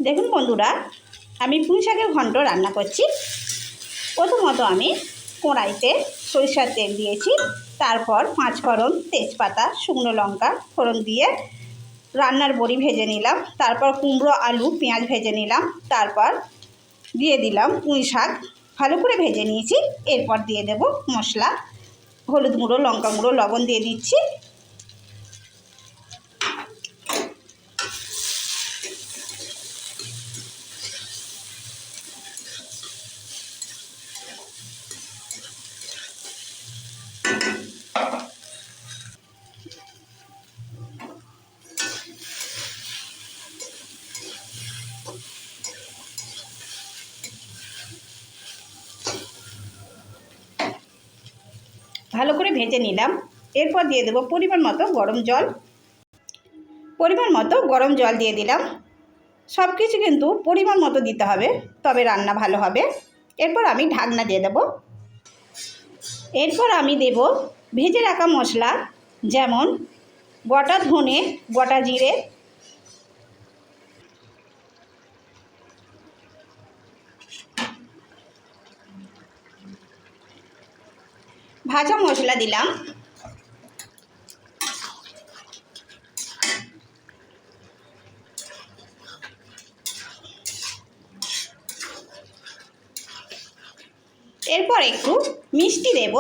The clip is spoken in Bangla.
দেখুন বন্ধুরা, আমি পুঁই শাকের ঘন্ট রান্না করছি। প্রথমত আমি কড়াইতে সরিষার তেল দিয়েছি, তারপর পাঁচফোড়ন, তেজপাতা, শুকনো লঙ্কা ফোড়ন দিয়ে রান্নার বড়ি ভেজে নিলাম। তারপর কুমড়ো, আলু, পেঁয়াজ ভেজে নিলাম। তারপর দিয়ে দিলাম পুঁই শাক, ভালো করে ভেজে নিয়েছি। এরপর দিয়ে দেব মশলা, হলুদ গুঁড়ো, লঙ্কা গুঁড়ো, লবণ দিয়ে দিচ্ছি। ভালো করে ভেজে নিলাম। এরপর দিয়ে দেবো পরিমাণ মতো গরম জল দিয়ে দিলাম। সব কিছু কিন্তু পরিমাণ মতো দিতে হবে, তবে রান্না ভালো হবে। এরপর আমি ঢাকনা দিয়ে দেব। এরপর আমি দেব ভেজে রাখা মশলা, যেমন গোটা ধনে, গোটা জিরে, ভাজা মশলা দিলাম, এরপর একটু মিষ্টি দেব।